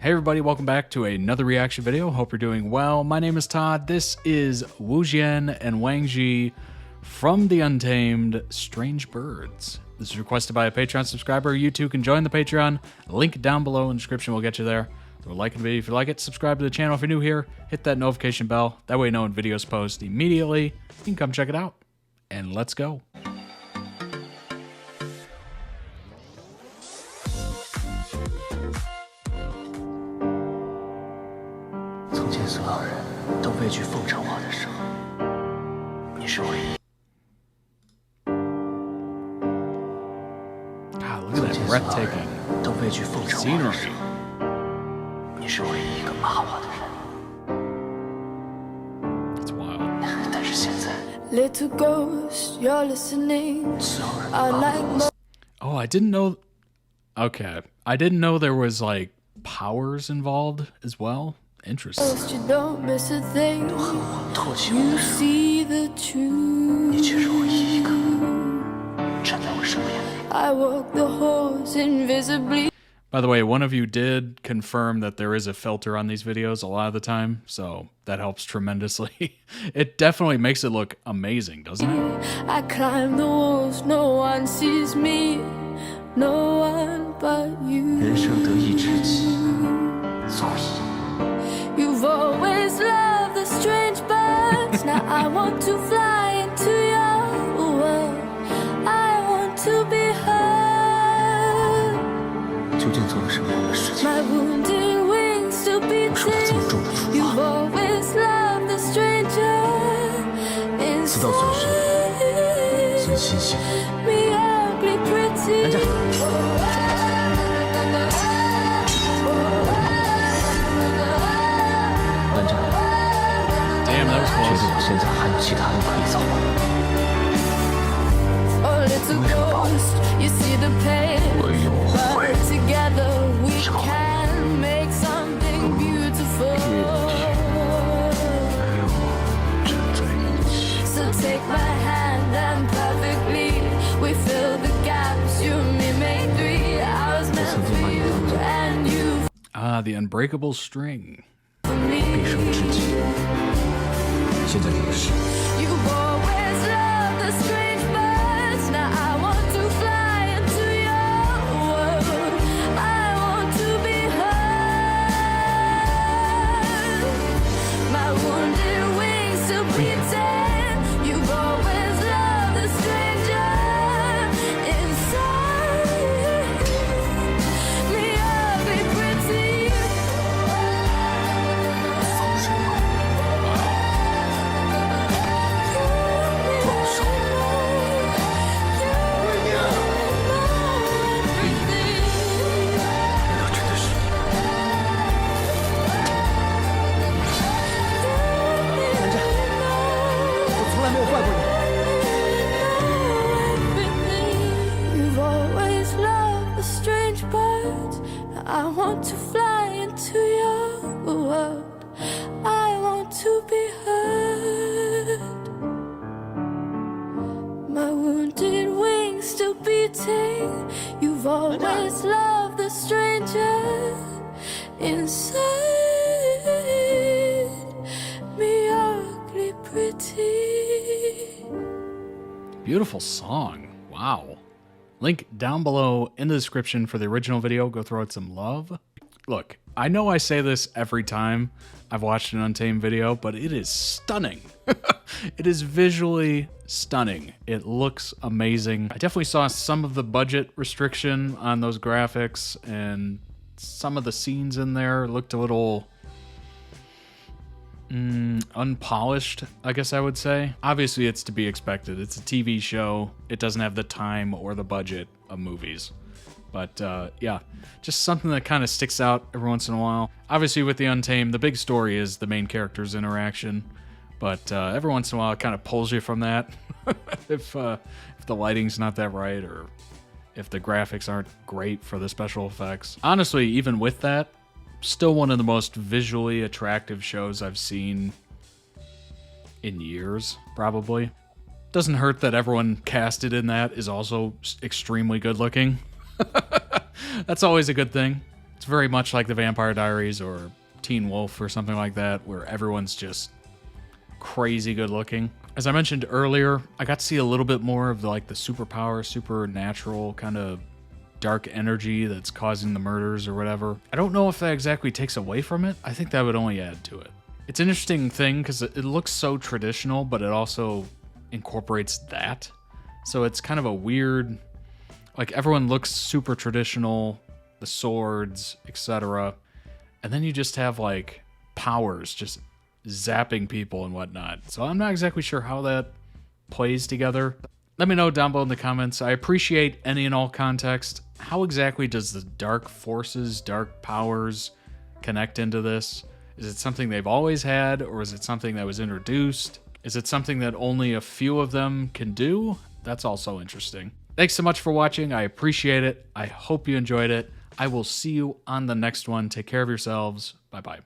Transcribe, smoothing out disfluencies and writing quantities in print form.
Hey everybody, welcome back to another reaction video. Hope you're doing well. My name is Todd. This is Wuxian and Wangji from the Untamed Strange Birds. This is requested by a Patreon subscriber. You too can join the Patreon. Link down below in the description will get you there. So like the video if you like it. Subscribe to the channel if you're new here. Hit that notification bell. That way you know when videos post immediately. You can come check it out. And let's go. God, look at that breathtaking scenery. It's wild. Little ghost, you're listening. I like. Oh, I didn't know. Okay, I didn't know there was like powers involved as well. Interesting. You don't miss a thing. You see the truth. I walk the halls invisibly. By the way, one of you did confirm that there is a filter on these videos a lot of the time, so that helps tremendously. It definitely makes it look amazing, doesn't it? I climb the walls, no one sees me, no one but you. You've always loved the strange birds. Now I want to fly into your world. I want to be heard. My wounded wings to be tamed. You've always loved the stranger inside me, ugly, pretty. Oh, little ghost, you see the pain, but together we can make something beautiful. So take my hand and perfectly we fill the gaps. You and me make 3 hours meant for you and you. Ah, the unbreakable string. You've always loved the strange birds. Now I want to fly into your world. I want to be heard. My wounded wings to pretend. You've always loved the stranger inside me, ugly, pretty. You've always loved the strange birds. I want to fly into your world. I want to be heard. My wounded wings still beating. You've always loved the stranger inside me, ugly, pretty. Beautiful song. Wow. Link down below in the description for the original video. Go throw it some love. Look, I know I say this every time I've watched an Untamed video, but it is stunning. It is visually stunning. It looks amazing. I definitely saw some of the budget restriction on those graphics, and some of the scenes in there looked a little unpolished, I guess I would say. Obviously, it's to be expected. It's a TV show. It doesn't have the time or the budget of movies. But yeah, just something that kind of sticks out every once in a while. Obviously, with the Untamed, the big story is the main character's interaction. But every once in a while, it kind of pulls you from that. if the lighting's not that right, or if the graphics aren't great for the special effects. Honestly, even with that, still one of the most visually attractive shows I've seen in years, probably. Doesn't hurt that everyone casted in that is also extremely good looking. That's always a good thing. It's very much like the Vampire Diaries or Teen Wolf or something like that, where everyone's just crazy good looking. As I mentioned earlier, I got to see a little bit more of the superpower, supernatural kind of dark energy that's causing the murders or whatever. I don't know if that exactly takes away from it. I think that would only add to it. It's an interesting thing because it looks so traditional, but it also incorporates that. So it's kind of a weird, everyone looks super traditional, the swords, etc. And then you just have powers just zapping people and whatnot. So I'm not exactly sure how that plays together. Let me know down below in the comments. I appreciate any and all context. How exactly does the dark forces, dark powers connect into this? Is it something they've always had, or is it something that was introduced? Is it something that only a few of them can do? That's also interesting. Thanks so much for watching. I appreciate it. I hope you enjoyed it. I will see you on the next one. Take care of yourselves. Bye-bye.